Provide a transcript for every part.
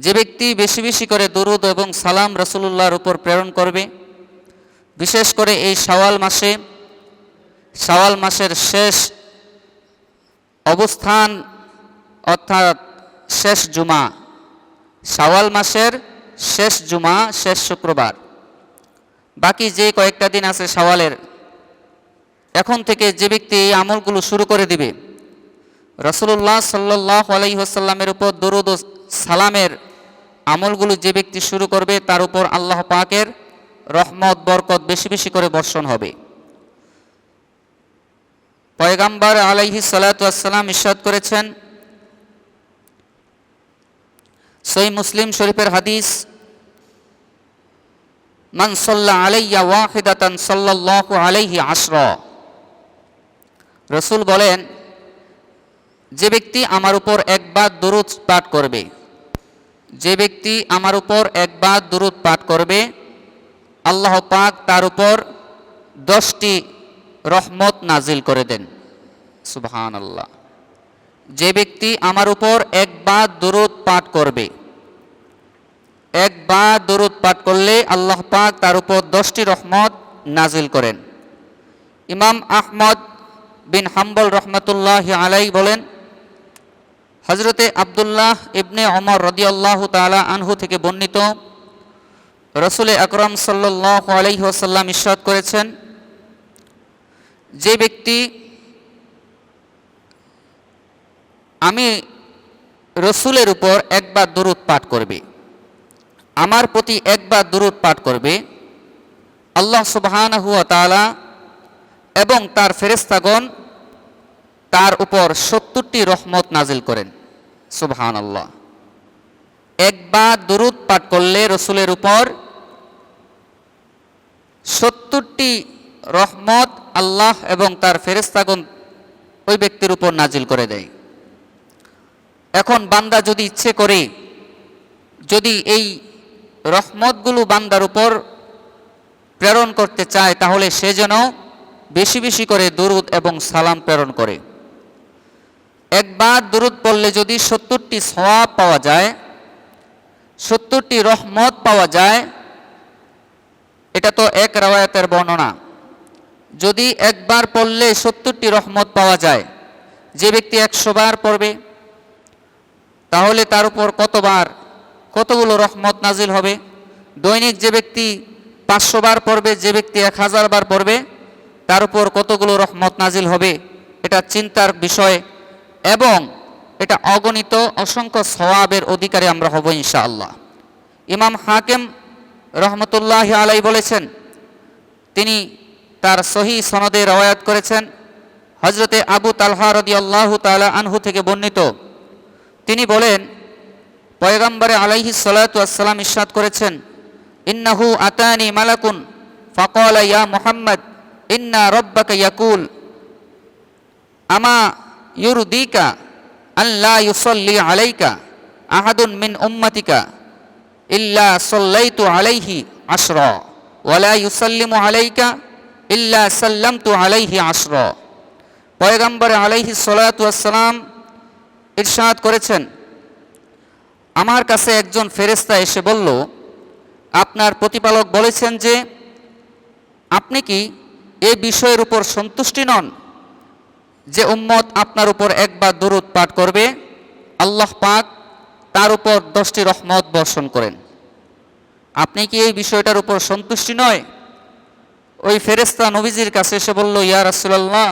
যে ব্যক্তি বেশি বেশি করে দরুদ এবং সালাম রাসূলুল্লাহর উপর প্রেরণ করবে, বিশেষ করে এই শাওয়াল মাসের শেষ অবস্থান অর্থাৎ শেষ জুমা, শাওয়াল মাসের শেষ জুমা, শেষ শুক্রবার, বাকি যে কয়েকটা দিন আছে শাওয়ালের, এখন থেকে যে ব্যক্তি এই আমলগুলো শুরু করে দিবে, রাসূলুল্লাহ সাল্লাল্লাহু আলাইহি ওয়াসাল্লামের উপর দরুদ ও সালামের আমলগুলো যে ব্যক্তি শুরু করবে তার উপর আল্লাহ পাকের রহমত বরকত বেশি বেশি করে বর্ষণ হবে। পয়গম্বর আলাইহিস সালাতু ওয়াস সালাম ইরশাদ করেছেন, সহিহ মুসলিম শরীফের হাদিস, মান সাল্লা আলাইয়া ওয়াহিদাতান সাল্লাল্লাহু আলাইহি আশরা। রাসূল বলেন, যে ব্যক্তি আমার উপর একবার দরুদ পাঠ করবে, যে ব্যক্তি আমার উপর একবার দরুদ পাঠ করবে, আল্লাহ পাক তার উপর 10টি রহমত নাজিল করে দেন। সুবহানাল্লাহ। যে ব্যক্তি আমার উপর একবার দরুদ পাঠ করবে, একবার দরুদ পাঠ করলে আল্লাহ পাক তার উপর 10টি রহমত নাজিল করেন। ইমাম আহমদ বিন হাম্বল রহমতুল্লাহি আলাইহি বলেন, হযরতে আব্দুল্লাহ ইবনে ওমর রাদিয়াল্লাহু তাআলা আনহু থেকে বর্ণিত, রাসূল আকরাম সাল্লাল্লাহু আলাইহি ওয়াসাল্লাম ইরশাদ করেছেন, যে ব্যক্তি আমি রাসূলের উপর একবার দরুদ পাঠ করবে, আমার প্রতি একবার দরুদ পাঠ করবে, আল্লাহ সুবহানাহু ওয়া তাআলা এবং তার ফেরেশতাগণ তার উপর 70টি রহমত নাজিল করেন। সুবহানাল্লাহ। একবার দরুদ পাঠ করলে রাসূলের উপর 70টি রহমত আল্লাহ এবং তার ফেরেশতাগণ ওই ব্যক্তির উপর নাজিল করে দেয়। এখন বান্দা যদি ইচ্ছে করে, যদি এই রহমতগুলো বান্দার উপর প্রেরণ করতে চায়, তাহলে সে যেন বেশি বেশি করে দরুদ এবং সালাম প্রেরণ করে। একবার দরুদ পড়লে যদি 70টি সওয়াব পাওয়া যায়, 70টি রহমত পাওয়া যায়, এটা তো এক রাওয়ায়াতের বর্ণনা। যদি একবার পড়লে 70টি রহমত পাওয়া যায়, যে ব্যক্তি 100 বার পড়বে, তাহলে তার উপর কতগুলো রহমত নাজিল হবে? দৈনিক যে ব্যক্তি 500 বার পড়বে, যে ব্যক্তি 1000 বার পড়বে, তার উপর কতগুলো রহমত নাজিল হবে? এটা চিন্তার বিষয়, এবং এটা অগণিত অসংখ্য সওয়াবের অধিকারী আমরা হব ইনশাআল্লাহ। ইমাম হাকিম রহমতুল্লাহি আলাইহি বলেছেন, তিনি তার সহিহ সনদে রওয়ায়াত করেছেন, হযরতে আবু তালহা রাদিয়াল্লাহু তাআলা আনহু থেকে বর্ণিত, তিনি বলেন, পয়গম্বর আলাইহিস সালাতু ওয়াস সালাম ইরশাদ করেছেন, ইন্নাহু আতানি মালাকুন ফাকালা ইয়া মুহাম্মদ ইন্না রাব্বাকা ইয়াকুল আমা ইউরদিকা আল্লা ইউসাল্লি আলাইকা আহাদুন মিন উম্মাতিকা ইল্লা সাল্লাইতু আলাইহি আশরা ওয়া লা ইউসাল্লিমু আলাইকা ইল্লা সাল্লামতু আলাইহি আশরা। পয়গম্বর আলাইহিস সালাতু ওয়াস সালাম ইরশাদ করেছেন, আমার কাছে একজন ফেরেশতা এসে বলল, আপনার প্রতিপালক বলেছেন যে আপনি কি এই বিষয়ের উপর সন্তুষ্টি নন যে উম্মত আপনার উপর একবার দরুদ পাঠ করবে, আল্লাহ পাক তার উপর 10টি রহমত বর্ষণ করেন? আপনি কি এই বিষয়টার উপর সন্তুষ্টি নয়? ওই ফেরেশতা নবীজির কাছে এসে বলল, ইয়া রাসূলুল্লাহ,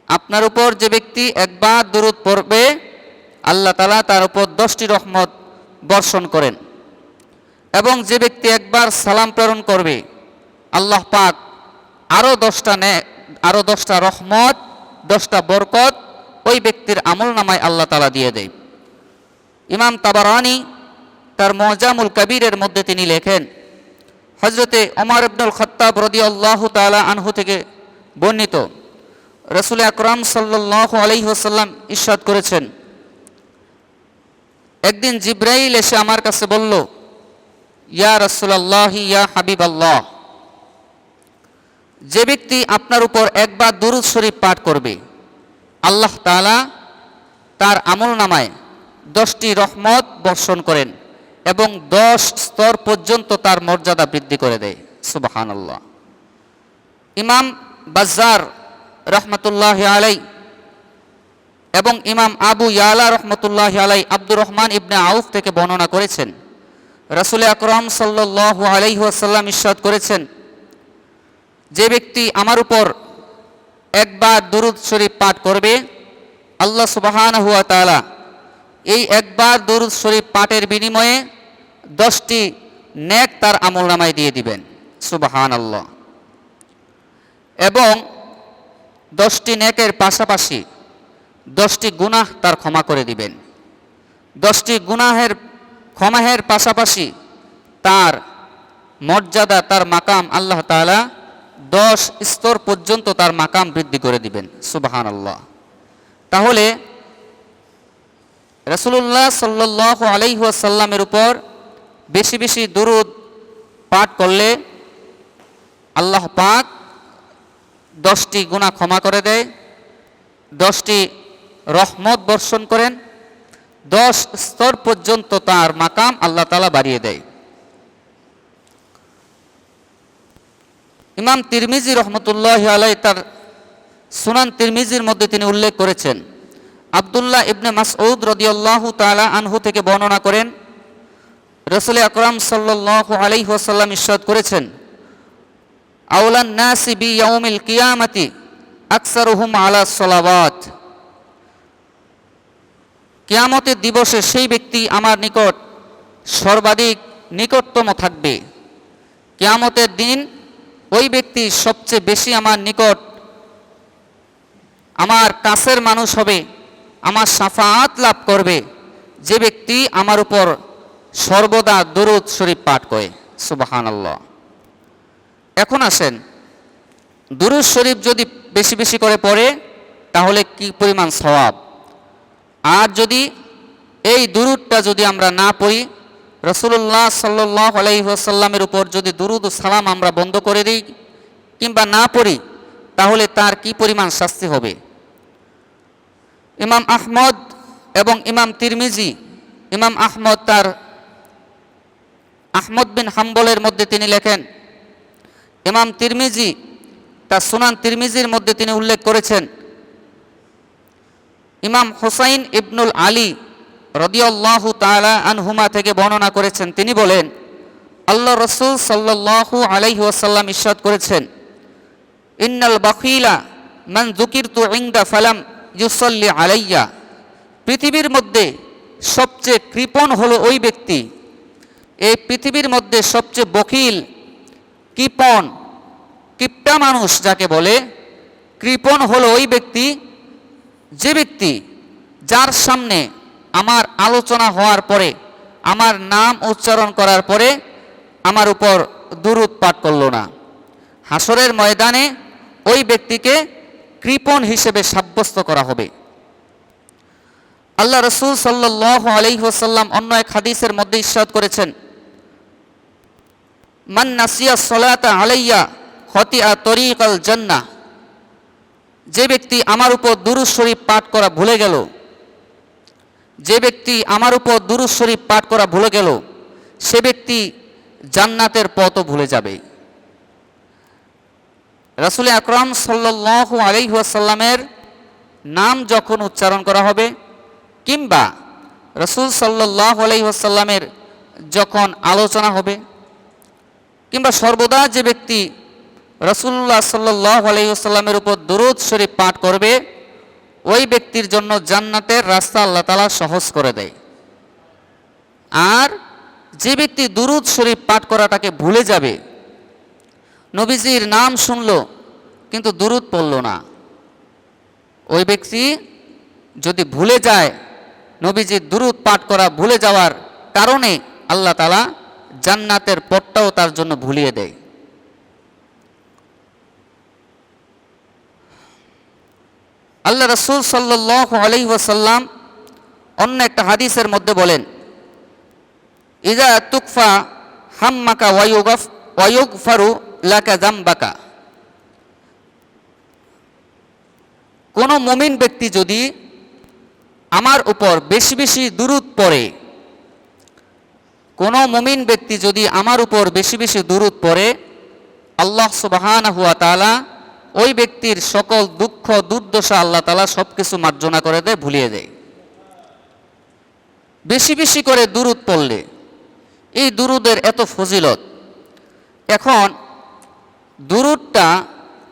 আপনার উপর যে ব্যক্তি একবার দরুদ পড়বে, আল্লাহ তাআলা তার উপর 10টি রহমত বর্ষণ করেন, এবং যে ব্যক্তি একবার সালাম প্রেরণ করবে, আল্লাহ পাক আরও 10টা রহমত, 10টা বরকত ওই ব্যক্তির আমল নামায় আল্লাহ তাআলা দিয়ে দেয়। ইমাম তাবারানি তার মুআজামুল কাবীরের মধ্যে তিনি লেখেন, হযরতে ওমর ইবনুল খাত্তাব রাদিয়াল্লাহু তাআলা আনহু থেকে বর্ণিত, রাসূল আকরাম সাল্লাল্লাহু আলাইহি ওয়াসাল্লাম ইরশাদ করেছেন, একদিন জিবরাইল এসে আমার কাছে বলল, ইয়া রাসূলুল্লাহ, ইয়া হাবিবাল্লাহ, যে ব্যক্তি আপনার উপর একবার দুরূদ শরীফ পাঠ করবে, আল্লাহ তাআলা তার আমল নামায় 10টি রহমত বর্ষণ করেন এবং 10 স্তর পর্যন্ত তার মর্যাদা বৃদ্ধি করে দেয়। সুবহানাল্লাহ। ইমাম বাজ্জার রহমতুল্লাহ আলাই এবং ইমাম আবু ইয়ালা রহমতুল্লাহ আলাই আব্দুর রহমান ইবনে আউফ থেকে বর্ণনা করেছেন, রাসূল আকরাম সাল্লাল্লাহু আলাইহি ওয়াসাল্লাম ইরশাদ করেছেন, যে ব্যক্তি আমার উপর একবার দুরূদ শরীফ পাঠ করবে, আল্লাহ সুবহানাহু ওয়া তাআলা এই একবার দুরূদ শরীফ পাঠের বিনিময়ে 10টি নেক তার আমলনামায় দিয়ে দিবেন। সুবহানাল্লাহ। এবং 10টি নেকের পাশাপাশি 10টি গুনাহ তার ক্ষমা করে দিবেন। 10টি গুনাহের ক্ষমাহের পাশাপাশি তার মর্যাদা, তার মাকাম আল্লাহ তাআলা 10 স্তর পর্যন্ত তার মাকাম বৃদ্ধি করে দিবেন। সুবহানাল্লাহ। তাহলে রাসূলুল্লাহ সাল্লাল্লাহু আলাইহি ওয়াসাল্লামের উপর বেশি বেশি দুরূদ পাঠ করলে আল্লাহ পাক 10টি গুনাহ ক্ষমা করে দেয়, 10টি রহমত বর্ষণ করেন, 10 স্তর পর্যন্ত তার মাকাম আল্লাহ তাআলা বাড়িয়ে দেয়। ইমাম তিরমিজি রহমতুল্লাহ আলাইহি তার সুনান তিরমিজির মধ্যে তিনি উল্লেখ করেছেন, আব্দুল্লাহ ইবনে মাসউদ রাদিয়াল্লাহু তাআলা আনহু থেকে বর্ণনা করেন, রাসূল আকরাম সাল্লাল্লাহু আলাইহি ওয়াসাল্লাম ইরশাদ করেছেন, আওলান নাসি বি ইয়াউমিল কিয়ামাতি আকসারুহুম আলা সলাওয়াত। কিয়ামতের দিবসে সেই ব্যক্তি আমার নিকট সর্বাধিক নিকটতম থাকবে। কিয়ামতের দিন ওই ব্যক্তি সবচেয়ে বেশি আমার নিকট, আমার কাছের মানুষ হবে, আমার শাফাআত লাভ করবে, যে ব্যক্তি আমার উপর সর্বদা দুরূদ শরীফ পাঠ করে। সুবহানাল্লাহ। এখন আসেন, দুরূদ শরীফ যদি বেশি বেশি করে পড়ে তাহলে কি পরিমাণ সওয়াব। আর যদি এই দুরূদটা যদি আমরা না পড়ি, রাসূলুল্লাহ সাল্লাল্লাহু আলাইহি ওয়াসাল্লামের উপর যদি দুরূদ ও সালাম আমরা বন্ধ করে দিই কিংবা না পড়ি, তাহলে তার কি পরিমাণ শাস্তি হবে। ইমাম আহমদ এবং ইমাম তিরমিজি, ইমাম আহমদ তার আহমদ বিন হাম্বলের মধ্যে তিনি লেখেন, ইমাম তিরমিজি তার সুনান তিরমিজির মধ্যে তিনি উল্লেখ করেছেন, ইমাম হুসাইন ইবনুল আলী রাদিয়াল্লাহু তাআলা আনহুমা থেকে বর্ণনা করেছেন, তিনি বলেন, আল্লাহ রাসূল সাল্লাল্লাহু আলাইহি ওয়াসাল্লাম ইরশাদ করেছেন, ইন্নাল বাখিলা মান যুকিরতু ইনদা ফালাম ইউসাল্লি আলাইয়া। পৃথিবীর মধ্যে সবচেয়ে কৃপণ হলো ওই ব্যক্তি, এই পৃথিবীর মধ্যে সবচেয়ে বখিল, কৃপণ, কিপটা মানুষ যাকে বলে, কৃপণ হলো ওই ব্যক্তি, যে ব্যক্তি যার সামনে আমার আলোচনা হওয়ার পরে, আমার নাম উচ্চারণ করার পরে আমার উপর দুরূদ পাঠ করল না। হাসরের ময়দানে ওই ব্যক্তিকে কৃপণ হিসেবে সাব্যস্ত করা হবে। আল্লাহ রাসূল সাল্লাল্লাহু আলাইহি ওয়াসাল্লাম অন্য এক হাদিসের মধ্যে ইরশাদ করেছেন, মান নাসিয়া সলাতা আলাইয়া খতিয়া তরিকাল জান্নাহ। যে ব্যক্তি আমার উপর দুরূদ শরীফ পাঠ করা ভুলে গেল, যে ব্যক্তি আমার উপর দুরূদ শরীফ পাঠ করা ভুলে গেল, সে ব্যক্তি জান্নাতের পথও ভুলে যাবে। রাসূল আকরাম সাল্লাল্লাহু আলাইহি ওয়াসাল্লামের নাম যখন উচ্চারণ করা হবে কিংবা রাসূল সাল্লাল্লাহু আলাইহি ওয়াসাল্লামের যখন আলোচনা হবে, কিংবা সর্বদা যে ব্যক্তি রাসূলুল্লাহ সাল্লাল্লাহু আলাইহি ওয়াসাল্লামের উপর দুরূদ শরীফ পাঠ করবে, ওই ব্যক্তির জন্য জান্নাতের রাস্তা আল্লাহ তাআলা সহজ করে দেয়। আর যে ব্যক্তি দুরূদ শরীফ পাঠ করাটাকে ভুলে যাবে, নবীজির নাম শুনলো কিন্তু দুরূদ পড়ল না, ওই ব্যক্তি যদি ভুলে যায়, নবীজির দুরূদ পাঠ করা ভুলে যাওয়ার কারণে আল্লাহ তাআলা জান্নাতের পথটাও তার জন্য ভুলিয়ে দেয়। আল্লাহ রাসূল সাল্লাল্লাহু আলাইহি ওয়াসাল্লাম অন্য একটা হাদিসের মধ্যে বলেন, ইযা তুকফা হাম্মাকা ওয়া ইউগফারু লাকা যামবাকা। কোন মুমিন ব্যক্তি যদি আমার উপর বেশি বেশি দুরূদ পড়ে, কোনো মুমিন ব্যক্তি যদি আমার উপর বেশি বেশি দুরূদ পড়ে, আল্লাহ সুবহানাহু ওয়া তাআলা ওই ব্যক্তির সকল দুঃখ দুর্দশা আল্লাহ তাআলা সব কিছু মার্জনা করে দেয়, ভুলিয়ে দেয়। বেশি বেশি করে দুরূদ পড়লে এই দুরূদের এত ফজিলত। এখন দুরূদটা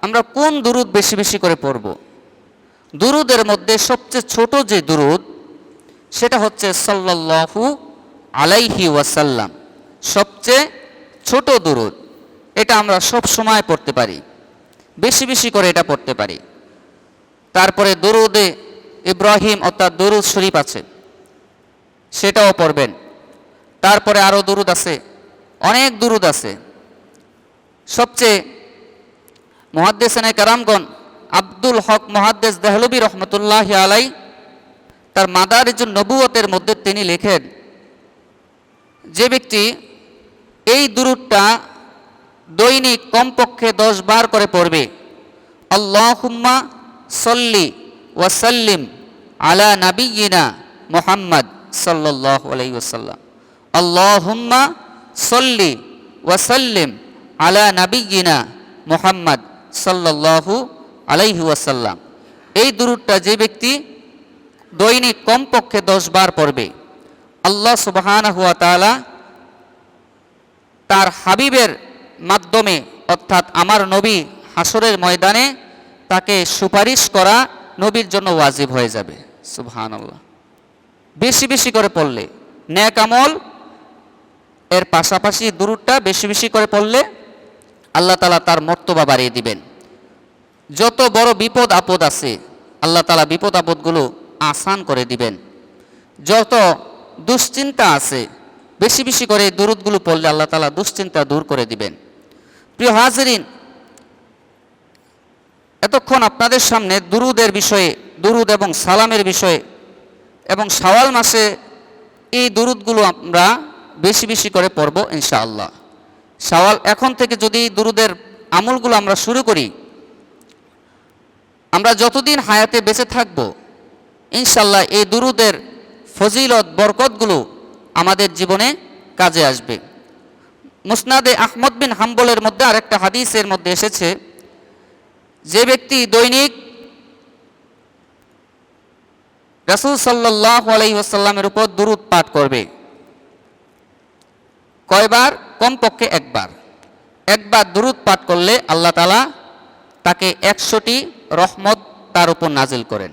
আমরা কোন দুরূদ বেশি বেশি করে পড়ব? দুরূদের মধ্যে সবচেয়ে ছোট যে দুরূদ সেটা হচ্ছে সাল্লাল্লাহু আলাইহি ওয়াসাল্লাম, সবচেয়ে ছোট দুরূদ। এটা আমরা সব সময় পড়তে পারি, বেশি বেশি করে এটা পড়তে পারি। তারপরে দুরূদে ইব্রাহিম অর্থাৎ দুরূদ শরীফ আছে, সেটাও পড়বেন। তারপরে আরও দুরূদ আছে, অনেক দুরূদ আছে। সবচেয়ে মুহাদ্দিসিনে কেরামগণ আব্দুল হক মুহাদ্দিস দেহলভী রহমতুল্লাহি আলাই তার মাদারিজুন নবুয়তের মধ্যে তিনি লেখেন, যে ব্যক্তি এই দুরূদটা দৈনিক কমপক্ষে 10 বার করে পড়বে, আল্লাহুম্মা সল্লি ওয়া সাল্লিম আলা নাবিয়িনা মুহাম্মদ সাল্লাল্লাহু আলাইহি ওয়াসাল্লাম, আল্লাহুম্মা সল্লি ওয়া সাল্লিম আলা নাবিয়িনা মুহাম্মদ সাল্লাল্লাহু আলাইহি ওয়াসাল্লাম। এই দুরূদটা যে ব্যক্তি দৈনিক কমপক্ষে 10 বার পড়বে, আল্লাহ সুবহানাহু ওয়া তাআলা তার হাবিবের মাধ্যমে অর্থাৎ আমার নবী হাসরের ময়দানে তাকে সুপারিশ করা নবীর জন্য ওয়াজিব হয়ে যাবে। সুবহানাল্লাহ। বেশি বেশি করে পড়লে নেক আমল, এর পাশাপাশি দুরূদটা বেশি বেশি করে পড়লে আল্লাহ তাআলা তার মর্তবা বাড়িয়ে দিবেন। যত বড় বিপদ আপদ আছে আল্লাহ তাআলা বিপদ আপদগুলো আসান করে দিবেন। যত দুশ্চিন্তা আছে বেশি বেশি করে এই দুরূদগুলো পড়লে আল্লাহ তাআলা দুশ্চিন্তা দূর করে দিবেন। প্রিয় হাজিরিন, এতক্ষণ আপনাদের সামনে দুরূদের বিষয়ে, দুরূদ এবং সালামের বিষয়ে এবং শাওয়াল মাসে এই দুরূদগুলো আমরা বেশি বেশি করে পড়ব ইনশাআল্লাহ। শাওয়াল এখন থেকে যদি দুরূদের আমলগুলো আমরা শুরু করি, আমরা যতদিন হায়াতে বেঁচে থাকব ইনশাআল্লাহ এই দুরূদের ফজিলত বরকতগুলো আমাদের জীবনে কাজে আসবে। মুসনাদে আহমদ বিন হাম্বলের মধ্যে আরেকটা হাদিসের মধ্যে এসেছে, যে ব্যক্তি দৈনিক রাসূল সাল্লাল্লাহু আলাইহি ওয়াসাল্লামের উপর দুরূদ পাঠ করবে, কয়বার? কমপক্ষে একবার। একবার দুরূদ পাঠ করলে আল্লাহ তাআলা তাকে 100টি রহমত তার উপর নাজিল করেন।